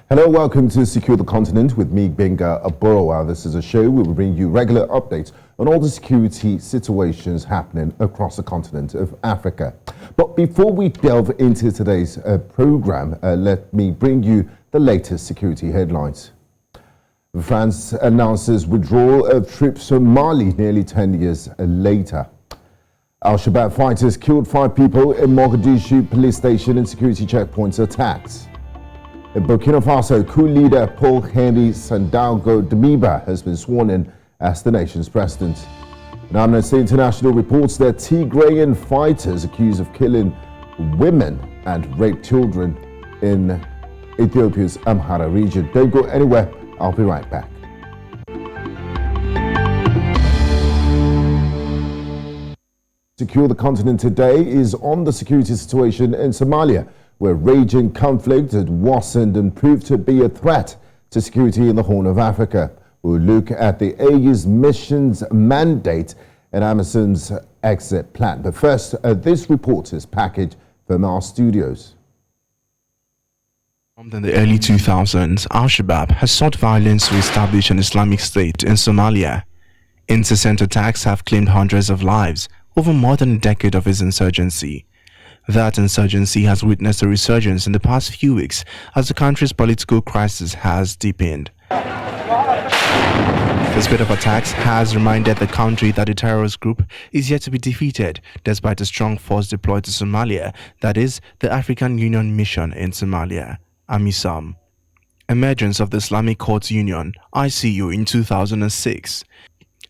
Hello, welcome to Secure the Continent with me, Gbenga Aborowa. This is a show where we bring you regular updates on all the security situations happening across the continent of Africa. But before we delve into today's program, let me bring you the latest security headlines. France announces withdrawal of troops from Mali nearly 10 years later. Al-Shabaab fighters killed 5 people in Mogadishu police station and security checkpoints attacks. In Burkina Faso, coup leader Paul Henry Sandaogo Damiba has been sworn in as the nation's president. And Amnesty International reports that Tigrayan fighters accused of killing women and rape children in Ethiopia's Amhara region. Don't go anywhere, I'll be right back. Secure the Continent today is on the security situation in Somalia, where raging conflict had worsened and proved to be a threat to security in the Horn of Africa. We'll look at the AU's mission's mandate and AMISOM's exit plan. But first, this report is packaged from our studios. In the early 2000s, Al-Shabaab has sought violence to establish an Islamic state in Somalia. Incessant attacks have claimed hundreds of lives over more than a decade of its insurgency. That insurgency has witnessed a resurgence in the past few weeks as the country's political crisis has deepened. The spate of attacks has reminded the country that the terrorist group is yet to be defeated despite a strong force deployed to Somalia, that is, the African Union Mission in Somalia, AMISOM. Emergence of the Islamic Courts Union, ICU, in 2006.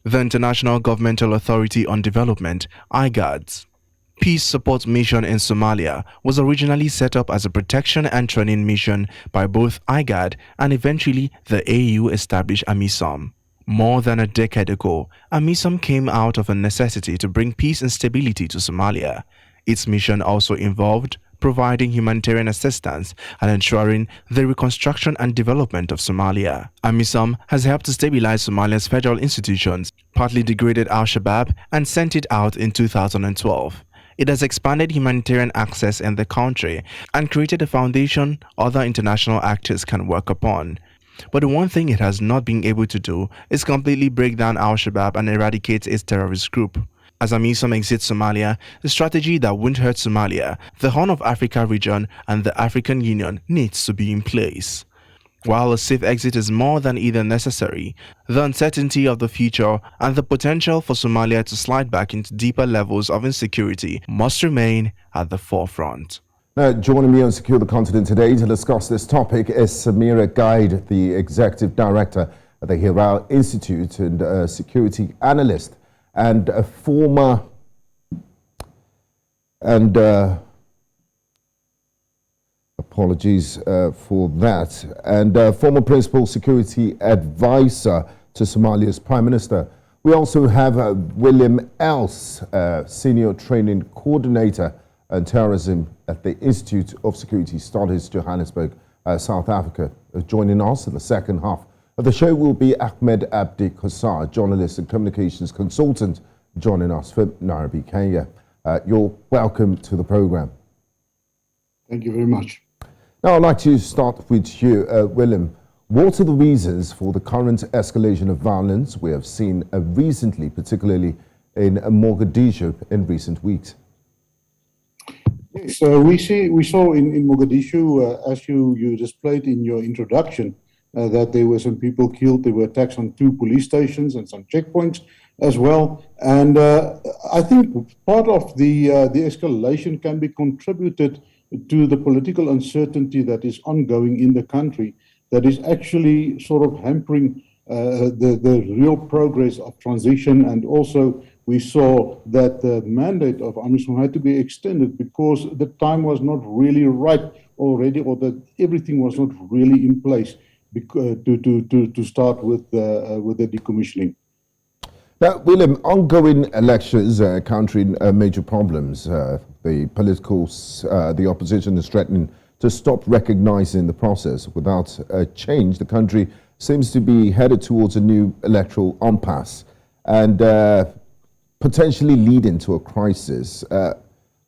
The International Governmental Authority on Development, IGAD's Peace Support Mission in Somalia was originally set up as a protection and training mission by both IGAD and eventually the AU established AMISOM. More than a decade ago, AMISOM came out of a necessity to bring peace and stability to Somalia. Its mission also involved providing humanitarian assistance and ensuring the reconstruction and development of Somalia. AMISOM has helped to stabilize Somalia's federal institutions, partly degraded Al-Shabaab, and sent it out in 2012. It has expanded humanitarian access in the country and created a foundation other international actors can work upon. But the one thing it has not been able to do is completely break down Al-Shabaab and eradicate its terrorist group. As AMISOM exits Somalia, the strategy that won't hurt Somalia, the Horn of Africa region, and the African Union needs to be in place. While a safe exit is more than either necessary, the uncertainty of the future and the potential for Somalia to slide back into deeper levels of insecurity must remain at the forefront. Now, joining me on Secure the Continent today to discuss this topic is Samira Gaid, the Executive Director at the Hiraal Institute and Security Analyst, and a former apologies for that, and former Principal Security Advisor to Somalia's Prime Minister. We also have Willem Els, Senior Training Coordinator on Terrorism at the Institute of Security Studies, Johannesburg, South Africa. Joining us in the second half of the show will be Ahmed Abdi Kosar, journalist and communications consultant, joining us from Nairobi, Kenya. You're welcome to the program. Thank you very much. Now, I'd like to start with you, Willem. What are the reasons for the current escalation of violence we have seen recently, particularly in Mogadishu in recent weeks? Yes, we saw in Mogadishu, as you displayed in your introduction, that there were some people killed. There were attacks on 2 police stations and some checkpoints as well. And I think part of the escalation can be contributed to the political uncertainty that is ongoing in the country, that is actually sort of hampering the real progress of transition. And also we saw that the mandate of AMISOM had to be extended because the time was not really right already, or that everything was not really in place to start with the decommissioning. Now, Willem, ongoing elections countering major problems. The opposition is threatening to stop recognizing the process. Without change, the country seems to be headed towards a new electoral impasse and potentially leading to a crisis.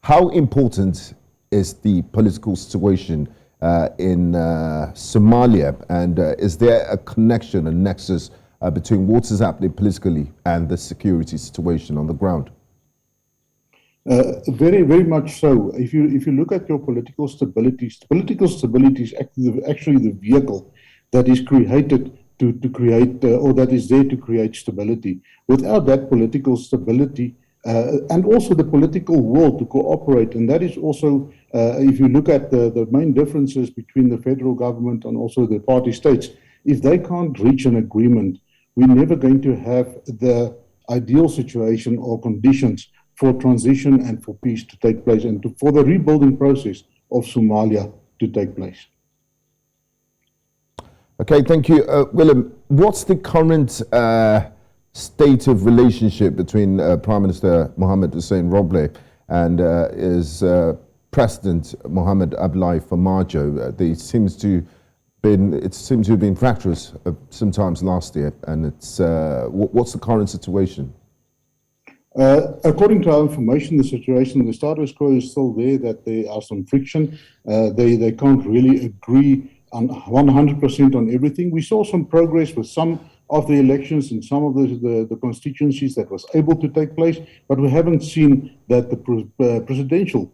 How important is the political situation in Somalia? And is there a connection, a nexus between what is happening politically and the security situation on the ground? Very, very much so. If you look at your political stability is actually the vehicle that is created to create, or that is there to create stability. Without that political stability, and also the political will to cooperate, and that is also, if you look at the main differences between the federal government and also the party states, if they can't reach an agreement, we're never going to have the ideal situation or conditions for transition and for peace to take place, and for the rebuilding process of Somalia to take place. Okay, thank you. Willem, what's the current state of relationship between Prime Minister Mohamed Hussein Roble and his President Mohamed Abdullahi Farmajo? It seems to have been fractious sometimes last year, and it's what's the current situation? According to our information, the situation, the status quo is still there, that there are some friction. They can't really agree on 100% on everything. We saw some progress with some of the elections and some of the constituencies that was able to take place, but we haven't seen that the presidential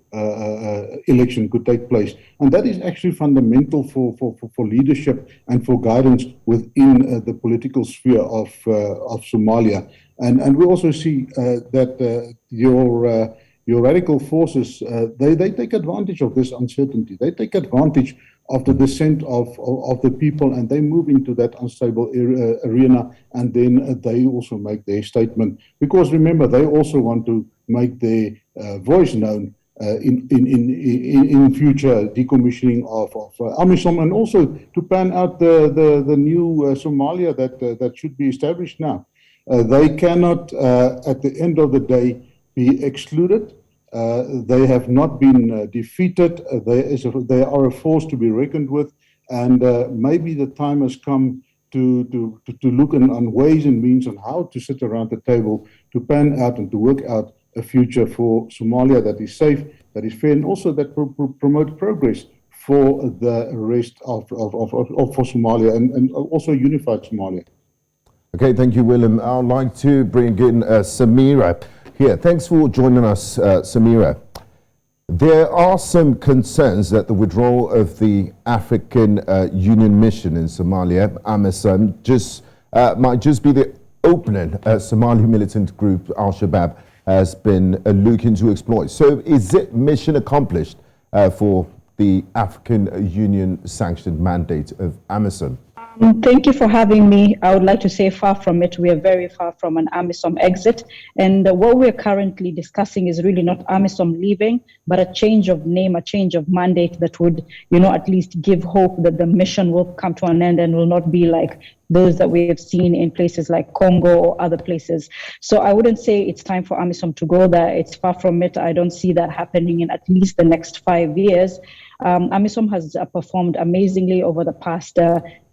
election could take place. And that is actually fundamental for leadership and for guidance within the political sphere of Somalia. And we also see that your radical forces, they take advantage of this uncertainty. They take advantage of the dissent of the people, and they move into that unstable arena, and then they also make their statement. Because remember, they also want to make their voice known in future decommissioning of AMISOM, and also to plan out the new Somalia that should be established now. They cannot, at the end of the day, be excluded. They have not been defeated. They are a force to be reckoned with, and maybe the time has come to look on ways and means on how to sit around the table to plan out and to work out a future for Somalia that is safe, that is fair, and also that promotes progress for the rest of for Somalia, and also unified Somalia. Okay, thank you, Willem. I'd like to bring in Samira here. Thanks for joining us, Samira. There are some concerns that the withdrawal of the African Union mission in Somalia, AMISOM, might just be the opening Somali militant group Al-Shabaab has been looking to exploit. So is it mission accomplished for the African Union sanctioned mandate of AMISOM? Thank you for having me. I would like to say far from it. We are very far from an AMISOM exit. And what we're currently discussing is really not AMISOM leaving, but a change of name, a change of mandate that would, at least give hope that the mission will come to an end and will not be like those that we have seen in places like Congo or other places. So I wouldn't say it's time for AMISOM to go there. It's far from it. I don't see that happening in at least the next 5 years. AMISOM has performed amazingly over the past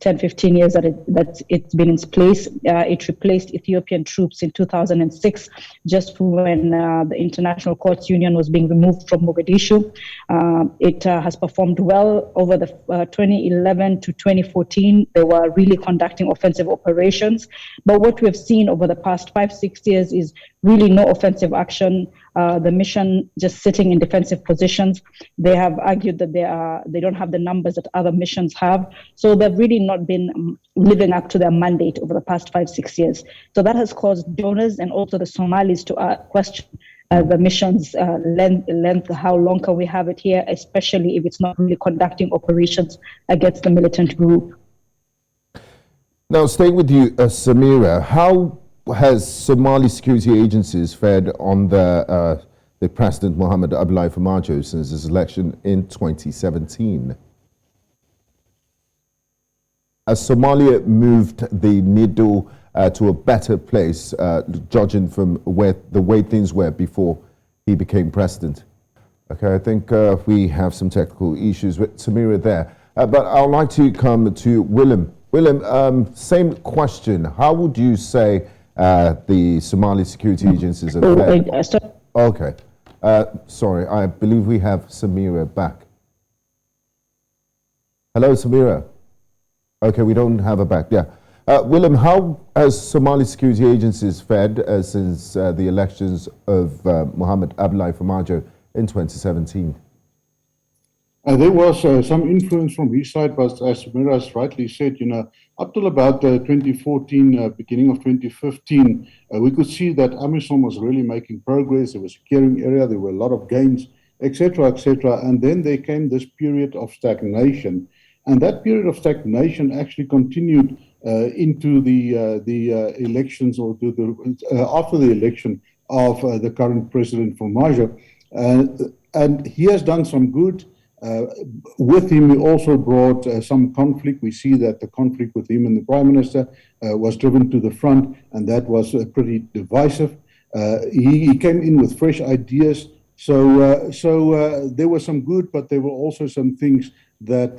10, 15 years that it's been in place. It replaced Ethiopian troops in 2006, just when the International Courts Union was being removed from Mogadishu. It has performed well over the 2011 to 2014. They were really conducting offensive operations. But what we've seen over the past 5, 6 years is really no offensive action. The mission just sitting in defensive positions. They have argued that they don't have the numbers that other missions have. So they've really not been living up to their mandate over the past 5, 6 years. So that has caused donors and also the Somalis to question the mission's length, how long can we have it here, especially if it's not really conducting operations against the militant group. Now, staying with you, Samira, how has Somali security agencies fared on the President Mohamed Abdullahi Farmajo since his election in 2017? Has Somalia moved the needle to a better place, judging from the way things were before he became president? Okay, I think we have some technical issues with Samira there. But I'd like to come to Willem. Willem, same question. How would you say the Somali security agencies have fared? Okay. Sorry, I believe we have Samira back. Hello, Samira. Okay, we don't have her back. Yeah. Willem, how has Somali security agencies fared since the elections of Mohamed Abdullahi Farmajo in 2017? There was some influence from his side, but as Samira has rightly said, up till about 2014, beginning of 2015, we could see that AMISOM was really making progress. There was a securing area, there were a lot of gains, etc., etc. And then there came this period of stagnation. And that period of stagnation actually continued into the elections or after the election of the current president Farmajo. And he has done some good. With him, we also brought some conflict. We see that the conflict with him and the Prime Minister was driven to the front, and that was pretty divisive. He came in with fresh ideas. So there was some good, but there were also some things that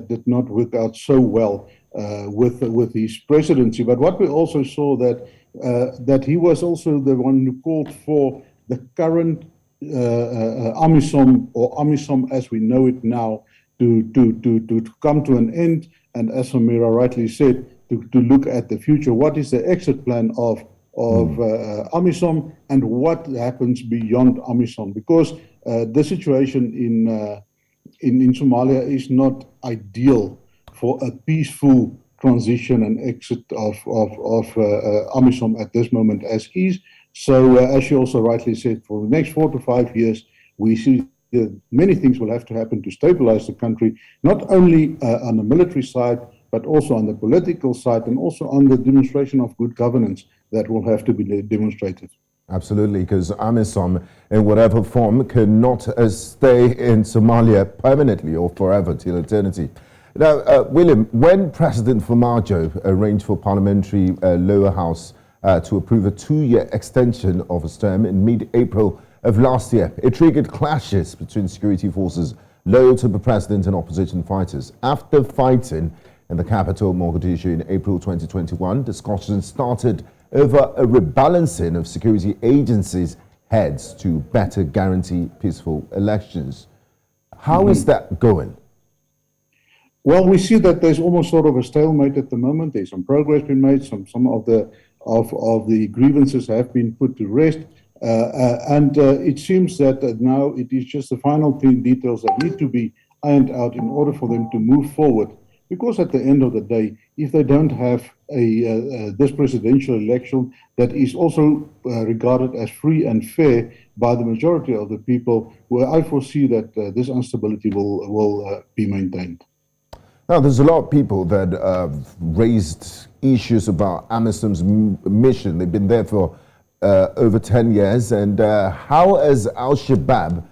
did not work out so well with his presidency. But what we also saw that he was also the one who called for the current AMISOM or AMISOM as we know it now to come to an end, and as Samira rightly said, to look at the future. What is the exit plan of AMISOM, and what happens beyond AMISOM? Because the situation in Somalia is not ideal for a peaceful transition and exit of AMISOM at this moment as is. So, as you also rightly said, for the next 4 to 5 years, we see that many things will have to happen to stabilize the country, not only on the military side, but also on the political side, and also on the demonstration of good governance that will have to be demonstrated. Absolutely, because AMISOM, in whatever form, cannot stay in Somalia permanently or forever till eternity. Now, Willem, when President Farmajo arranged for parliamentary lower house to approve a 2-year extension of his term in mid-April of last year, it triggered clashes between security forces loyal to the president and opposition fighters. After fighting in the capital, Mogadishu, in April 2021, discussions started over a rebalancing of security agencies' heads to better guarantee peaceful elections. How is that going? Well, we see that there's almost sort of a stalemate at the moment. There's some progress been made. Some of the grievances have been put to rest. And it seems that now it is just the final details that need to be ironed out in order for them to move forward. Because at the end of the day, if they don't have this presidential election that is also regarded as free and fair by the majority of the people, well, I foresee that this instability will be maintained. Now, there's a lot of people that raised issues about AMISOM's mission. They've been there for over 10 years. And how has Al-Shabaab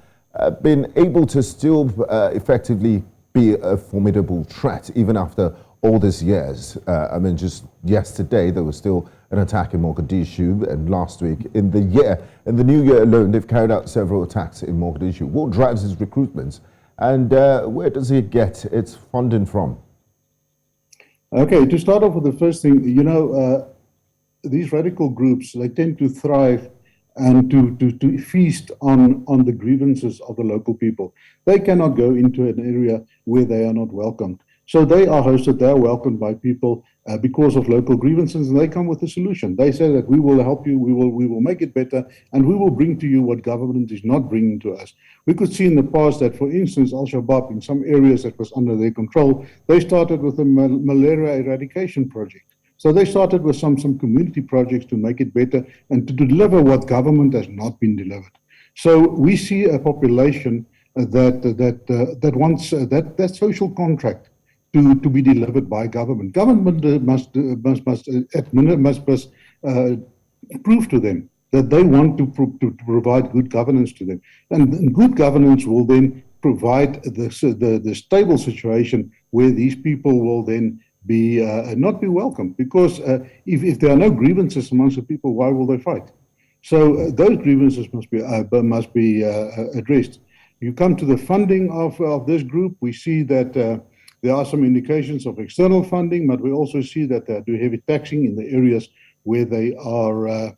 been able to still effectively be a formidable threat, even after all these years? I mean, just yesterday, there was still an attack in Mogadishu, and last week, in the new year alone, they've carried out several attacks in Mogadishu. What drives his recruitment? And where does he get its funding from? Okay, to start off with the first thing, these radical groups, they tend to thrive and to feast on the grievances of the local people. They cannot go into an area where they are not welcomed. So they are hosted, they are welcomed by people because of local grievances, and they come with a solution. They say that we will help you, we will make it better, and we will bring to you what government is not bringing to us. We could see in the past that, for instance, Al-Shabaab, in some areas that was under their control, they started with a malaria eradication project. So they started with some community projects to make it better and to deliver what government has not been delivered. So we see a population that wants that social contract to be delivered by government. Government must prove to them that they want to provide good governance to them, and good governance will then provide the stable situation where these people will then be not be welcome. Because if there are no grievances amongst the people, why will they fight? So those grievances must be addressed. You come to the funding of this group, we see that there are some indications of external funding, but we also see that they do heavy taxing in the areas where they are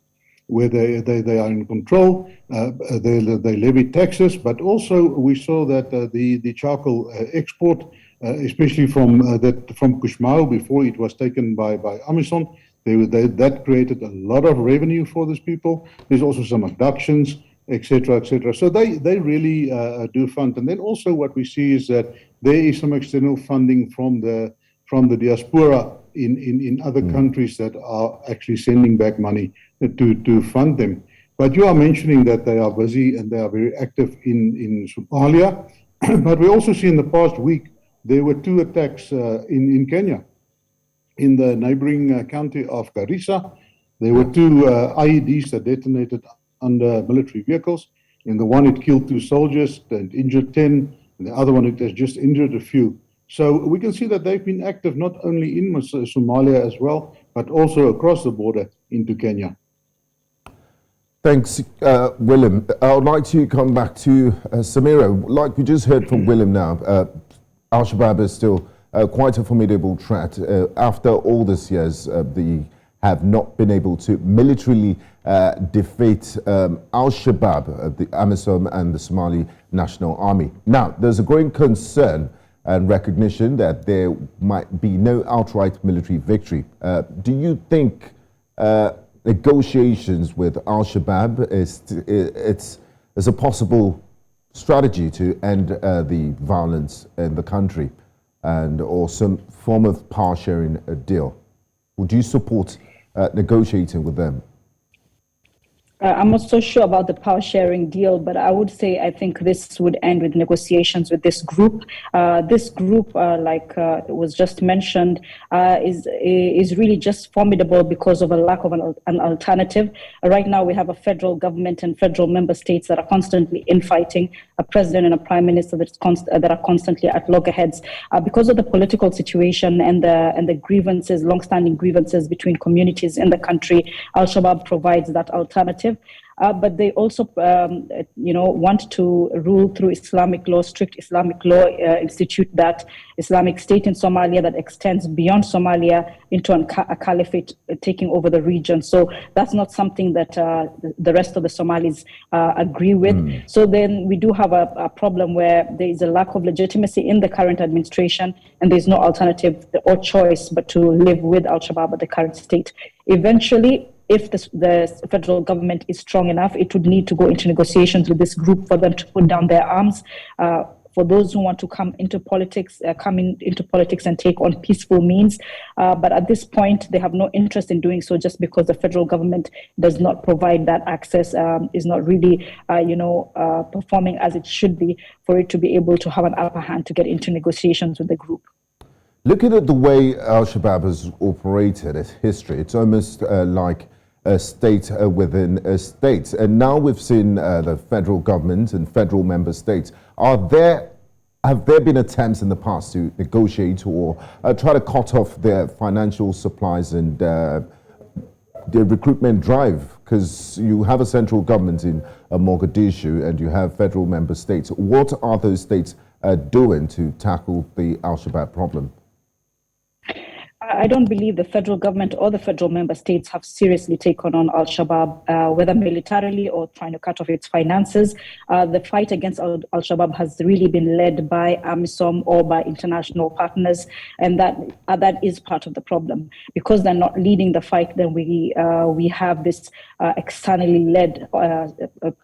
in control. They levy taxes, but also we saw that the charcoal export especially from Kushmao before it was taken by AMISOM. That created a lot of revenue for these people. There's also some abductions, etc., etc. So they really do fund. And then also what we see is that there is some external funding from the diaspora in other countries that are actually sending back money to fund them. But you are mentioning that they are busy and they are very active in Somalia. But we also see in the past week there were 2 attacks in Kenya. In the neighboring county of Garissa, there were 2 IEDs that detonated under military vehicles. In the one, it killed 2 soldiers and injured 10. And the other one, it has just injured a few. So we can see that they've been active not only in Somalia as well, but also across the border into Kenya. Thanks, Willem. I would like to come back to Samira. Like we just heard from Willem now, Al-Shabaab is still quite a formidable threat. After all these years, they have not been able to militarily defeat Al-Shabaab, the AMISOM and the Somali National Army. Now, there's a growing concern and recognition that there might be no outright military victory. Do you think negotiations with Al-Shabaab is a possible strategy to end the violence in the country or some form of power sharing deal? Would you support negotiating with them? I'm not so sure about the power sharing deal, but I would say I think this would end with negotiations with this group. This group, like was just mentioned, is really just formidable because of a lack of an alternative. Right now, we have a federal government and federal member states that are constantly infighting, a president and a prime minister that are constantly at loggerheads because of the political situation and the grievances, long-standing grievances between communities in the country. Al-Shabaab provides that alternative. But they also, want to rule through Islamic law, strict Islamic law, institute that Islamic State in Somalia that extends beyond Somalia into a caliphate taking over the region. So that's not something that the rest of the Somalis agree with. So then we do have a problem where there is a lack of legitimacy in the current administration, and there's no alternative or choice but to live with Al-Shabaab at the current state. Eventually, if the federal government is strong enough, it would need to go into negotiations with this group for them to put down their arms. For those who want to come into politics and take on peaceful means. But at this point, they have no interest in doing so just because the federal government does not provide that access, is not really, performing as it should be for it to be able to have an upper hand to get into negotiations with the group. Looking at the way Al-Shabaab has operated, its history, it's almost like a state within a state. And now we've seen the federal government and federal member states. Have there been attempts in the past to negotiate or try to cut off their financial supplies and the recruitment drive? Because you have a central government in Mogadishu and you have federal member states. What are those states doing to tackle the Al-Shabaab problem? I don't believe the federal government or the federal member states have seriously taken on Al-Shabaab, whether militarily or trying to cut off its finances. The fight against Al-Shabaab has really been led by AMISOM or by international partners, and that is part of the problem. Because they're not leading the fight, then we have this externally led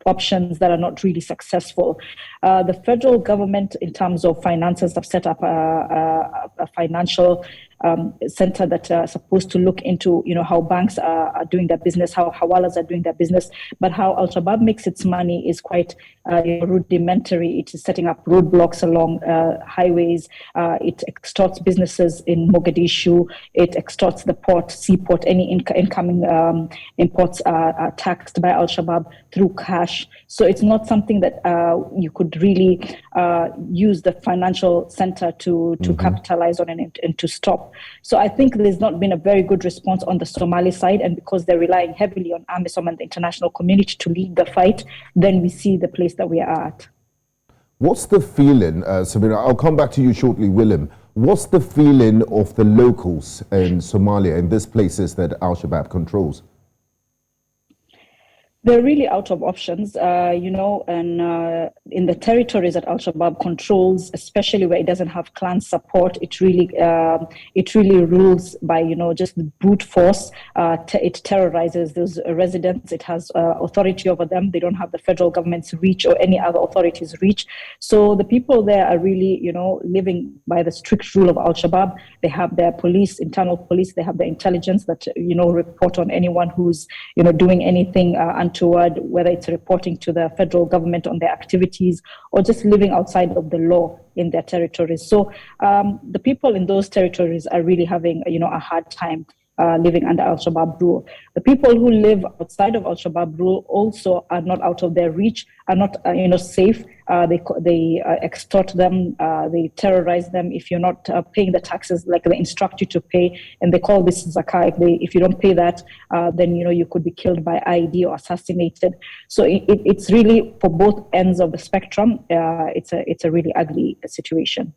options that are not really successful. The federal government, in terms of finances, have set up a financial center that are supposed to look into, how banks are doing their business, how hawalas are doing their business, but how Al-Shabaab makes its money is quite rudimentary. It is setting up roadblocks along highways. It extorts businesses in Mogadishu. It extorts the seaport. Any incoming imports are taxed by Al-Shabaab through cash. So it's not something that you could really use the financial center to capitalize on and to stop. So I think there's not been a very good response on the Somali side, and because they're relying heavily on AMISOM and the international community to lead the fight, then we see the place that we are at. What's the feeling, Samira? I'll come back to you shortly, Willem. What's the feeling of the locals in Somalia, in these places that Al-Shabaab controls? They're really out of options, and in the territories that Al-Shabaab controls, especially where it doesn't have clan support, it really rules by, just brute force. It terrorizes those residents. It has authority over them. They don't have the federal government's reach or any other authorities' reach. So the people there are really, living by the strict rule of Al-Shabaab. They have their police, internal police. They have the intelligence that, report on anyone who's, doing anything untoward, whether it's reporting to the federal government on their activities or just living outside of the law in their territories. So the people in those territories are really having, a hard time living under Al-Shabaab rule. The people who live outside of Al-Shabaab rule also are not out of their reach, are not, safe. They extort them, they terrorize them if you're not paying the taxes like they instruct you to pay, and they call this zakah. If you don't pay that, then you could be killed by IED or assassinated. So it's really for both ends of the spectrum. It's a really ugly situation.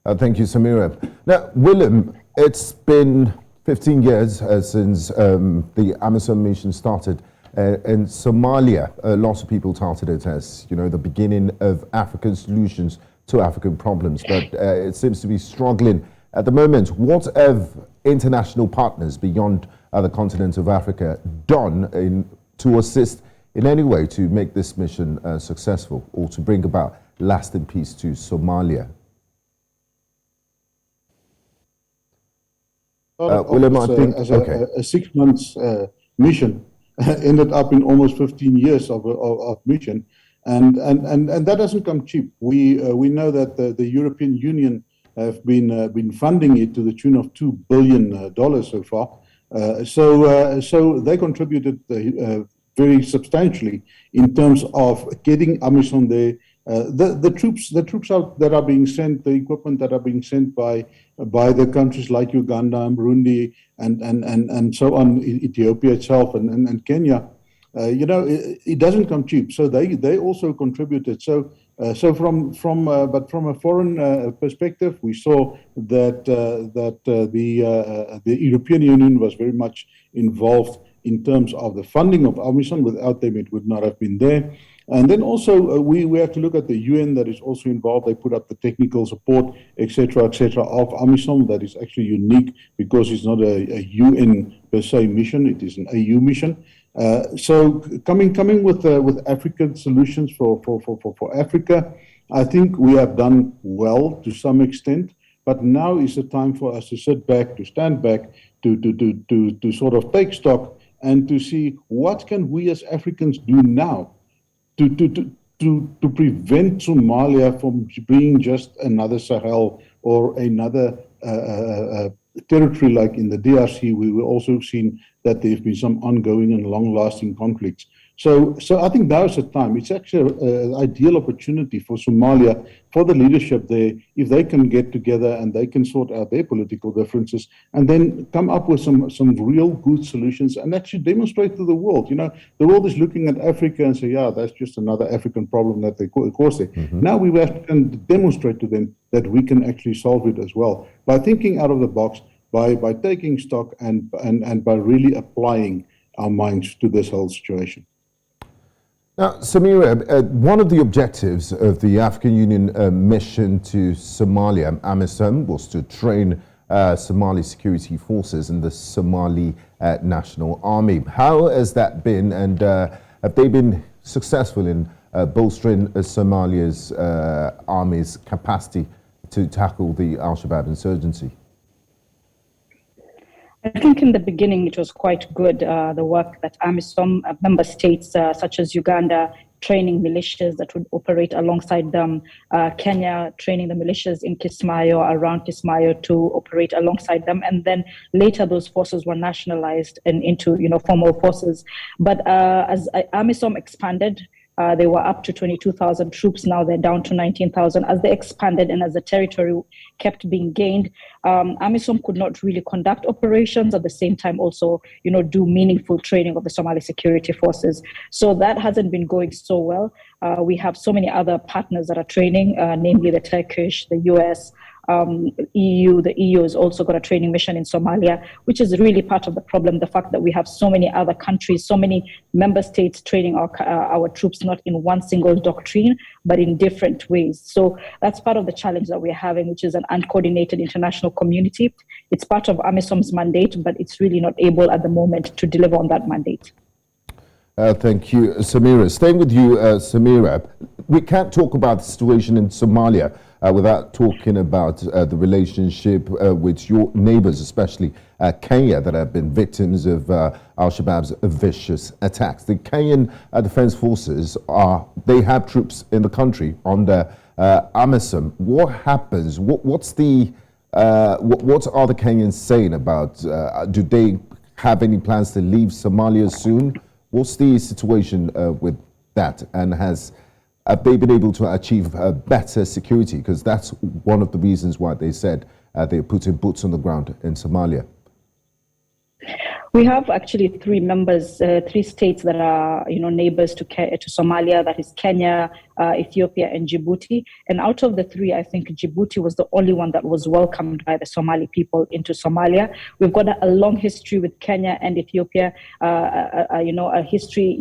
Thank you, Samira. Now, Willem, it's been 15 years since the AMISOM mission started. In Somalia, lots of people touted it as, the beginning of African solutions to African problems, but it seems to be struggling at the moment. What have international partners beyond the continent of Africa done to assist in any way to make this mission successful or to bring about lasting peace to Somalia? Willem, I think a 6 months mission ended up in almost 15 years of mission, and that doesn't come cheap. We know that the European Union have been funding it to the tune of $2 billion so far. So they contributed very substantially in terms of getting AMISOM there. The troops that are being sent, the equipment that are being sent by the countries like Uganda and Burundi and so on, Ethiopia itself and Kenya, it doesn't come cheap. So they also contributed. So from a foreign perspective, we saw that the European Union was very much involved in terms of the funding of AMISOM. Without them, it would not have been there. And then also we have to look at the UN that is also involved. They put up the technical support, etc., of AMISOM. That is actually unique because it's not a UN per se mission; it is an AU mission. So coming with African solutions for Africa, I think we have done well to some extent. But now is the time for us to sit back, to stand back, to sort of take stock and to see what can we as Africans do now to prevent Somalia from being just another Sahel or another territory like in the DRC. We were also seen that there have been some ongoing and long-lasting conflicts. So I think now's the time. It's actually an ideal opportunity for Somalia, for the leadership there, if they can get together and they can sort out their political differences and then come up with some real good solutions and actually demonstrate to the world. The world is looking at Africa and say, yeah, that's just another African problem that they cause there. Mm-hmm. Now we have to demonstrate to them that we can actually solve it as well by thinking out of the box, by taking stock and by really applying our minds to this whole situation. Now, Samira, one of the objectives of the African Union mission to Somalia, AMISOM, was to train Somali security forces in the Somali National Army. How has that been, and have they been successful in bolstering Somalia's army's capacity to tackle the Al-Shabaab insurgency? I think in the beginning it was quite good, the work that AMISOM member states such as Uganda training militias that would operate alongside them, Kenya training the militias in Kismayo, around Kismayo to operate alongside them, and then later those forces were nationalized and into formal forces. But as AMISOM expanded, they were up to 22,000 troops. Now they're down to 19,000. As they expanded and as the territory kept being gained, AMISOM could not really conduct operations at the same time also, do meaningful training of the Somali security forces. So that hasn't been going so well. We have so many other partners that are training, namely the Turkish, the US, EU. The EU has also got a training mission in Somalia, which is really part of the problem. The fact that we have so many other countries, so many member states training our troops not in one single doctrine, but in different ways. So that's part of the challenge that we're having, which is an uncoordinated international community. It's part of AMISOM's mandate, but it's really not able at the moment to deliver on that mandate. Thank you, Samira. Staying with you, Samira, we can't talk about the situation in Somalia without talking about the relationship with your neighbors, especially Kenya, that have been victims of Al-Shabaab's vicious attacks. The Kenyan Defense Forces they have troops in the country under AMISOM. What happens? What are the Kenyans saying about? Do they have any plans to leave Somalia soon? What's the situation with that, and have they been able to achieve better security? Because that's one of the reasons why they said they're putting boots on the ground in Somalia. We have actually three states that are, neighbors to Somalia. That is Kenya, Ethiopia, and Djibouti. And out of the three, I think Djibouti was the only one that was welcomed by the Somali people into Somalia. We've got a long history with Kenya and Ethiopia, a history,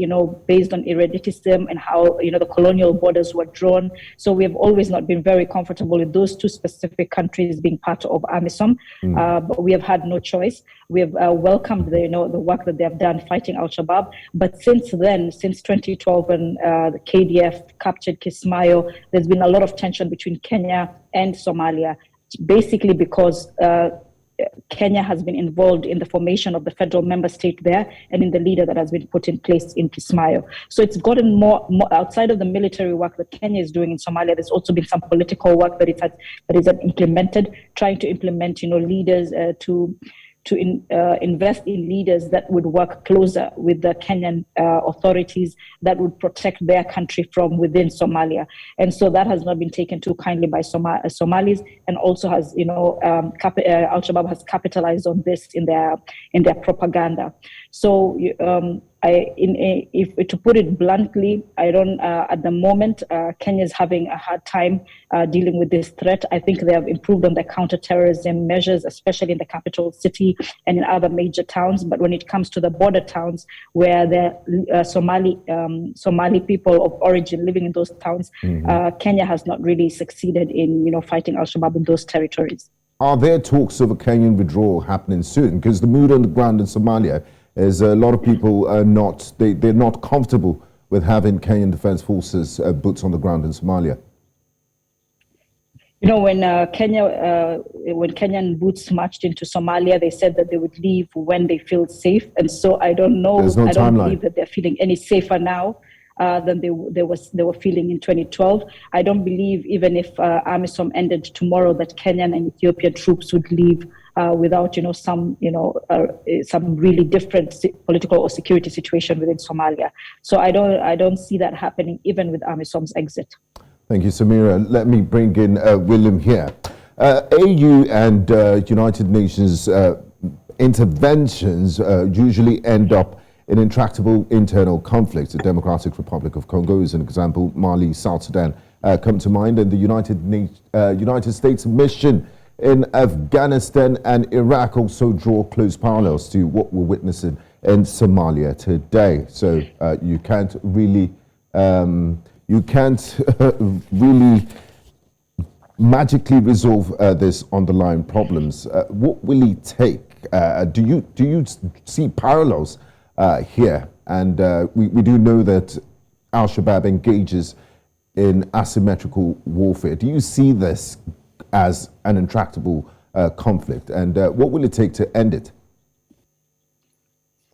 based on ereditism and how, the colonial borders were drawn. So we have always not been very comfortable with those two specific countries being part of AMISOM, but we have had no choice. We have welcomed the work that they have done fighting Al-Shabaab. But since then, since 2012, when the KDF captured Kismayo, there's been a lot of tension between Kenya and Somalia, basically because Kenya has been involved in the formation of the federal member state there and in the leader that has been put in place in Kismayo. So it's gotten more outside of the military work that Kenya is doing in Somalia. There's also been some political work that is implemented, trying to implement, leaders to invest in leaders that would work closer with the Kenyan authorities that would protect their country from within Somalia. And so that has not been taken too kindly by Somalis, and also has, Al-Shabaab has capitalized on this in their propaganda. So if to put it bluntly, I don't, at the moment, Kenya is having a hard time dealing with this threat. I think they have improved on their counterterrorism measures, especially in the capital city and in other major towns. But when it comes to the border towns where the Somali people of origin living in those towns, Kenya has not really succeeded in, fighting Al-Shabaab in those territories. Are there talks of a Kenyan withdrawal happening soon? Because the mood on the ground in Somalia is a lot of people are they're not comfortable with having Kenyan Defense Forces boots on the ground in Somalia. When Kenyan boots marched into Somalia, they said that they would leave when they feel safe, and so I don't know. There's no I don't timeline. believe that they're feeling any safer now than they were feeling in 2012. I don't believe even if AMISOM ended tomorrow that Kenyan and Ethiopian troops would leave without some really different political or security situation within Somalia. So I don't see that happening even with AMISOM's exit. Thank you, Samira. Let me bring in Willem here. AU and United Nations interventions usually end up in intractable internal conflicts. The Democratic Republic of Congo is an example. Mali, South Sudan come to mind, and the United States mission in Afghanistan and Iraq also draw close parallels to what we're witnessing in Somalia today. So you can't really magically resolve this underlying problems. What will it take? Do you see parallels here? And we do know that Al-Shabaab engages in asymmetrical warfare. Do you see this as an intractable conflict? And what will it take to end it?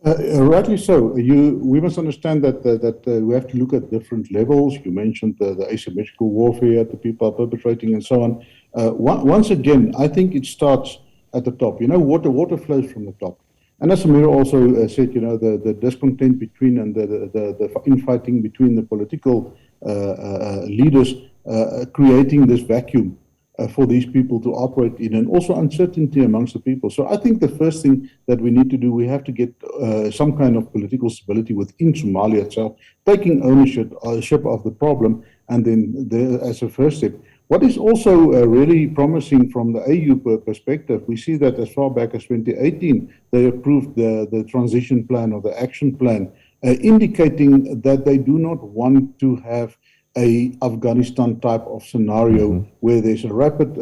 Rightly so. We must understand that we have to look at different levels. You mentioned the asymmetrical warfare that the people are perpetrating and so on. Once again, I think it starts at the top. Water flows from the top. And as Samira also said, the discontent between and the infighting between the political leaders creating this vacuum for these people to operate in, and also uncertainty amongst the people. So I think the first thing that we need to do, we have to get some kind of political stability within Somalia itself, taking ownership of the problem, and then as a first step, What is also really promising from the AU perspective, we see that as far back as 2018, they approved the transition plan or the action plan, indicating that they do not want to have a Afghanistan type of scenario where there's a rapid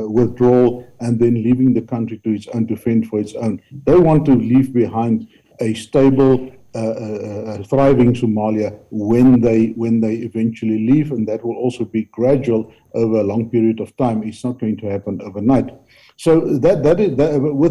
withdrawal and then leaving the country to its own to fend for its own. They want to leave behind a stable, thriving Somalia when they eventually leave, and that will also be gradual over a long period of time. It's not going to happen overnight. So with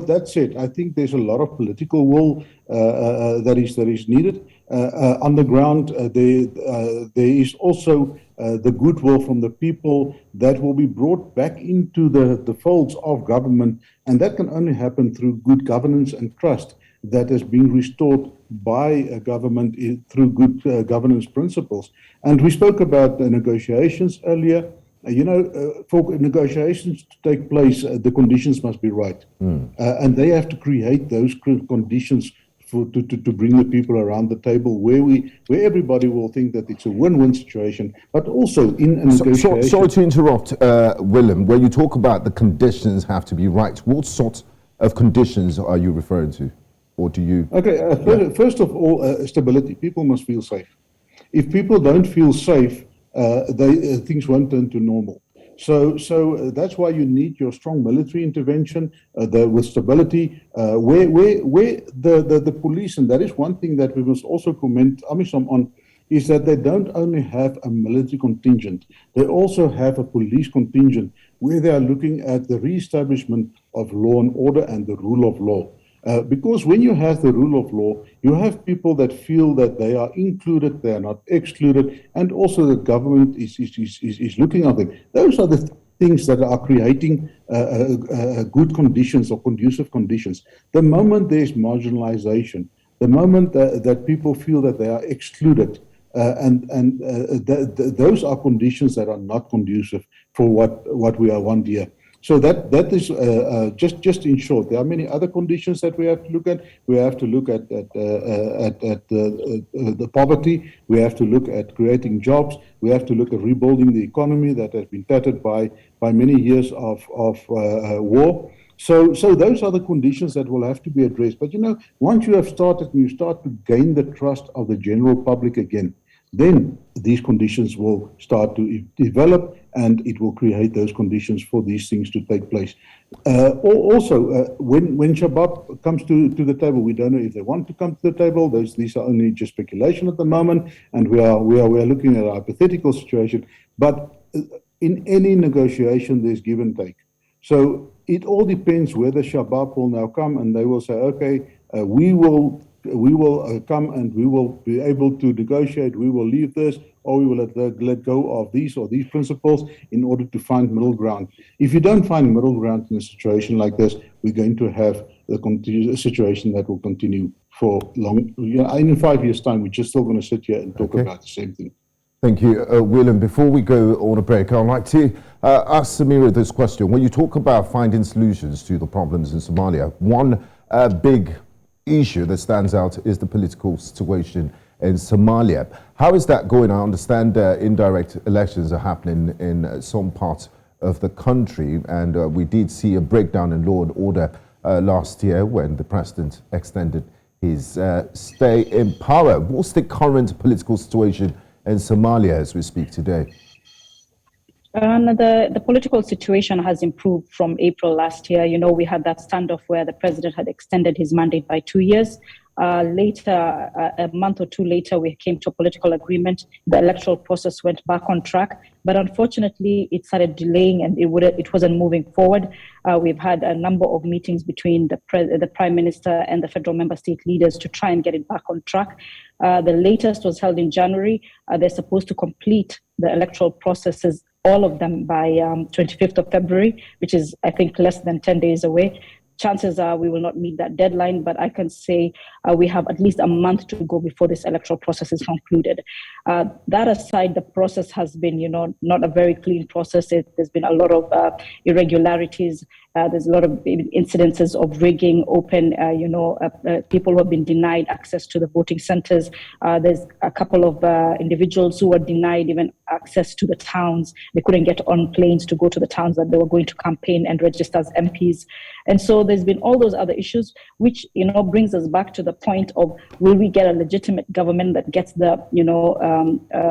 that said, I think there's a lot of political will that is needed on the ground. There is also the goodwill from the people that will be brought back into the folds of government, and that can only happen through good governance and trust that has been restored by a government through good governance principles. And we spoke about the negotiations earlier. For negotiations to take place, the conditions must be right. And they have to create those conditions to bring the people around the table where everybody will think that it's a win-win situation, but also in a negotiation. Sorry to interrupt, Willem. When you talk about the conditions have to be right, what sort of conditions are you referring to? Or do you? Okay, first of all, stability. People must feel safe. If people don't feel safe, things won't turn to normal. So that's why you need your strong military intervention with stability, where the police, and that is one thing that we must also commend AMISOM on, is that they don't only have a military contingent, they also have a police contingent where they are looking at the re-establishment of law and order and the rule of law. Because when you have the rule of law, you have people that feel that they are included, they are not excluded, and also the government is looking at them. Those are the things that are creating good conditions or conducive conditions. The moment there's marginalization, the moment that people feel that they are excluded, those are conditions that are not conducive for what we want here. So that is just in short. There are many other conditions that we have to look at. We have to look at the poverty. We have to look at creating jobs. We have to look at rebuilding the economy that has been tattered by many years of war. So those are the conditions that will have to be addressed. But once you have started and you start to gain the trust of the general public again, then these conditions will start to develop, and it will create those conditions for these things to take place. Also, when Shabaab comes to the table, we don't know if they want to come to the table. These are only just speculation at the moment, and we are looking at a hypothetical situation. But in any negotiation, there's give and take. So it all depends whether Shabaab will now come and they will say, okay, we will come and we will be able to negotiate, we will leave this, or we will let go of these or these principles in order to find middle ground. If you don't find middle ground in a situation like this, we're going to have a situation that will continue for long. In 5 years' time, we're just still going to sit here and talk about the same thing. Thank you, Willem. Before we go on a break, I'd like to ask Samira this question. When you talk about finding solutions to the problems in Somalia, one big issue that stands out is the political situation in Somalia. How is that going? I understand indirect elections are happening in some parts of the country, and we did see a breakdown in law and order last year when the president extended his stay in power. What's the current political situation in Somalia as we speak today? The political situation has improved from April last year. We had that standoff where the president had extended his mandate by 2 years. Later, a month or two later, we came to a political agreement. The electoral process went back on track, but unfortunately, it started delaying and it wasn't moving forward. We've had a number of meetings between the Prime Minister and the federal member state leaders to try and get it back on track. The latest was held in January. They're supposed to complete the electoral processes, all of them, by 25th of February, which is, I think, less than 10 days away. Chances are we will not meet that deadline, but I can say we have at least a month to go before this electoral process is concluded. That aside, the process has been, not a very clean process. There's been a lot of irregularities. There's a lot of incidences of rigging, people who have been denied access to the voting centers. There's a couple of individuals who were denied even access to the towns. They couldn't get on planes to go to the towns that they were going to campaign and register as MPs. And so there's been all those other issues, which, brings us back to the point of, will we get a legitimate government that gets the,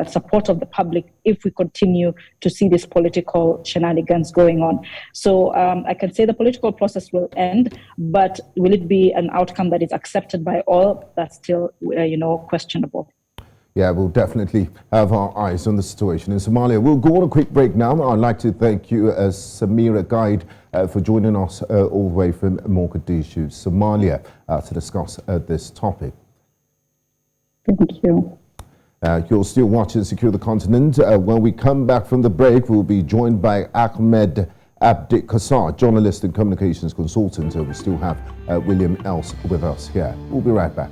support of the public if we continue to see this political shenanigans going on? So I can say the political process will end, but will it be an outcome that is accepted by all? That's still, questionable. Yeah, we'll definitely have our eyes on the situation in Somalia. We'll go on a quick break now. I'd like to thank you, Samira Gaid, for joining us all the way from Mogadishu, Somalia, to discuss this topic. Thank you. You're still watching Secure the Continent. When we come back from the break, we'll be joined by Ahmed Abdi, Kosar, journalist and communications consultant. We still have Willem Els with us here. We'll be right back.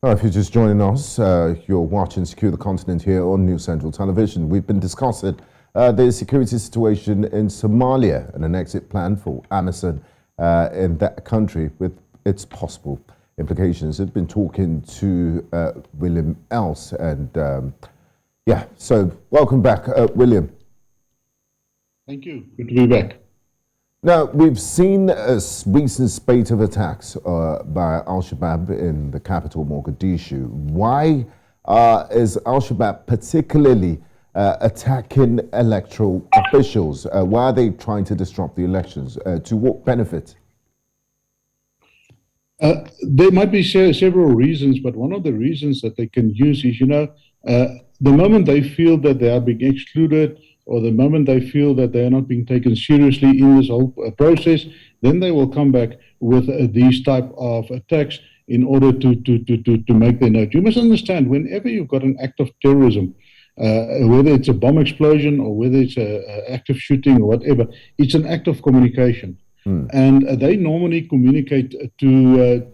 If you're just joining us, you're watching Secure the Continent here on New Central Television. We've been discussing the security situation in Somalia and an exit plan for AMISOM in that country with its possible implications. I've been talking to Willem Els, and so welcome back, William. Thank you. Good to be back. Now, we've seen a recent spate of attacks by Al-Shabaab in the capital, Mogadishu. Why is Al-Shabaab particularly attacking electoral officials? Why are they trying to disrupt the elections? To what benefit? There might be several reasons, but one of the reasons that they can use is, the moment they feel that they are being excluded, or the moment they feel that they are not being taken seriously in this whole process, then they will come back with these type of attacks in order to make their note. You must understand, whenever you've got an act of terrorism, whether it's a bomb explosion or whether it's an active shooting or whatever, it's an act of communication. And they normally communicate to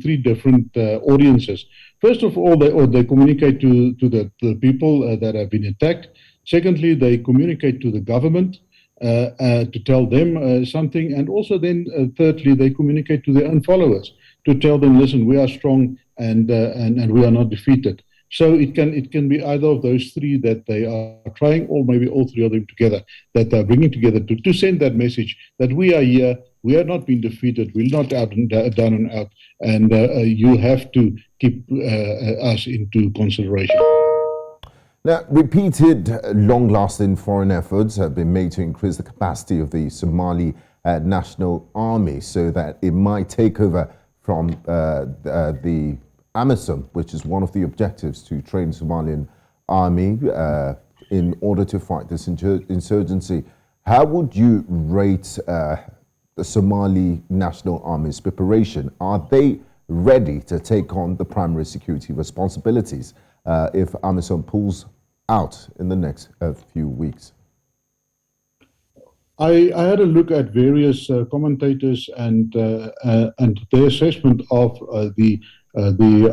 three different audiences. First of all, they communicate to the people that have been attacked. Secondly, they communicate to the government to tell them something. And also then, thirdly, they communicate to their own followers to tell them, listen, we are strong and we are not defeated. So it can be either of those three that they are trying, or maybe all three of them together, that they're bringing together to send that message that we are here, we are not being defeated, we're not down and out, and you have to keep us into consideration. Now, repeated, long-lasting foreign efforts have been made to increase the capacity of the Somali National Army so that it might take over from the AMISOM, which is one of the objectives to train Somalian army in order to fight this insurgency. How would you rate the Somali National Army's preparation? Are they ready to take on the primary security responsibilities if AMISOM pulls out in the next few weeks? I had a look at various commentators and their assessment of the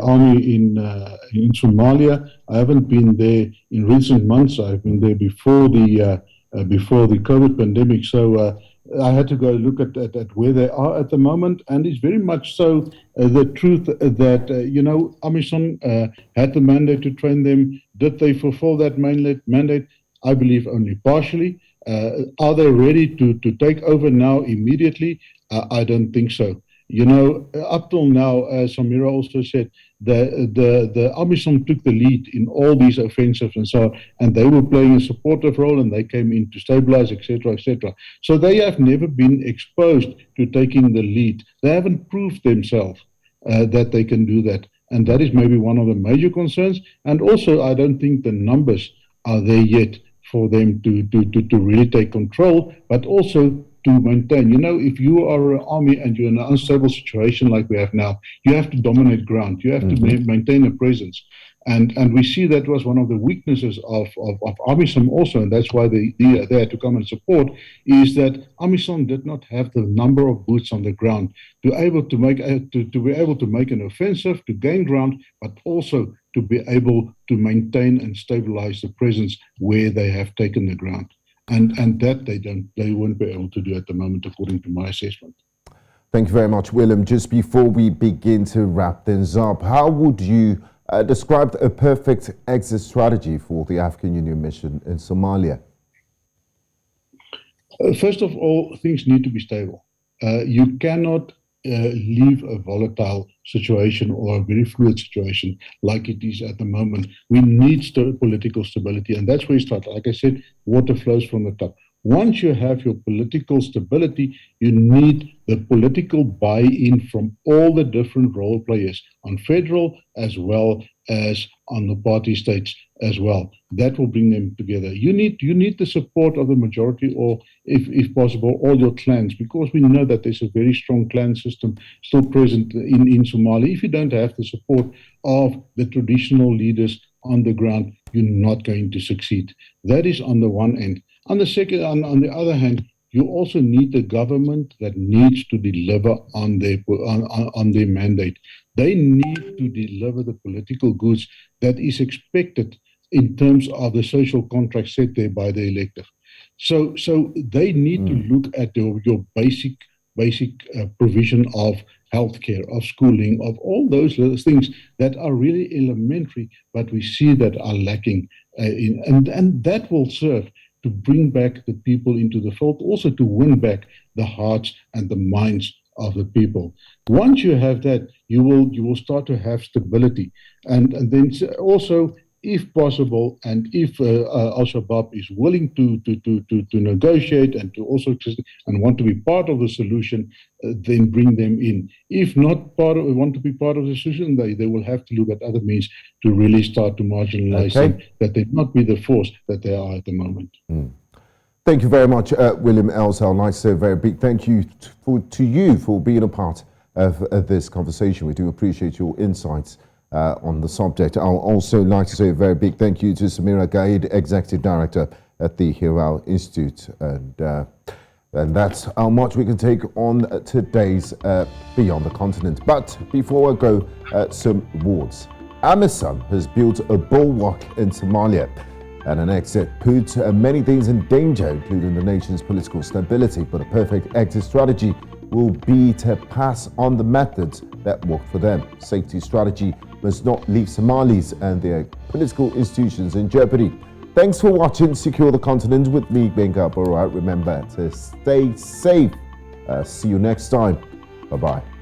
army in Somalia. I haven't been there in recent months. I've been there before the COVID pandemic. So I had to go look at where they are at the moment, and it's very much so the truth that AMISOM had the mandate to train them. Did they fulfill that mandate? I believe only partially. Are they ready to take over now immediately? I don't think so. Up till now, as Samira also said, the AMISOM took the lead in all these offensives and so on, and they were playing a supportive role, and they came in to stabilize, etc., etc. So they have never been exposed to taking the lead. They haven't proved themselves that they can do that, and that is maybe one of the major concerns. And also, I don't think the numbers are there yet for them to really take control, but also to maintain. If you are an army and you're in an unstable situation like we have now, you have to dominate ground. You have to maintain a presence. And we see that was one of the weaknesses of AMISOM also, and that's why they had to come and support, is that AMISOM did not have the number of boots on the ground to be able to make an offensive, to gain ground, but also to be able to maintain and stabilize the presence where they have taken the ground. And that they won't be able to do at the moment, according to my assessment. Thank you very much, Willem. Just before we begin to wrap things up, how would you describe a perfect exit strategy for the African Union mission in Somalia? First of all, things need to be stable. You cannot leave a volatile situation or a very fluid situation like it is at the moment. We need political stability, and that's where you start. Like I said, water flows from the top. Once you have your political stability, you need the political buy-in from all the different role players on federal as well as on the party states as well. That will bring them together. You need the support of the majority, or if possible, all your clans, because we know that there's a very strong clan system still present in Somalia. If you don't have the support of the traditional leaders on the ground, you're not going to succeed. That is on the one end. On the other hand, you also need a government that needs to deliver on their mandate. They need to deliver the political goods that is expected in terms of the social contract set there by the electorate. So they need to look at your basic provision of healthcare, of schooling, of all those things that are really elementary, but we see that are lacking, and that will serve to bring back the people into the fold, also to win back the hearts and the minds of the people. Once you have that, you will start to have stability, and then also, if possible, and if Al-Shabaab is willing to negotiate and to also and want to be part of the solution, then bring them in. If not want to be part of the solution, they will have to look at other means to really start to marginalize them, that they not be the force that they are at the moment. Thank you very much, Willem Els. I'd like to say a very big thank you to you for being a part of this conversation. We do appreciate your insights on the subject. I'll also like to say a very big thank you to Samira Gaid, Executive Director at the Hiraal Institute. And that's how much we can take on today's Beyond the Continent. But before I go, some words. AMISOM has built a bulwark in Somalia, and an exit puts many things in danger, including the nation's political stability. But a perfect exit strategy will be to pass on the methods that work for them. Safety strategy must not leave Somalis and their political institutions in jeopardy. Thanks for watching Secure the Continent with me, Gbenga Aborowa. Remember to stay safe. See you next time. Bye-bye.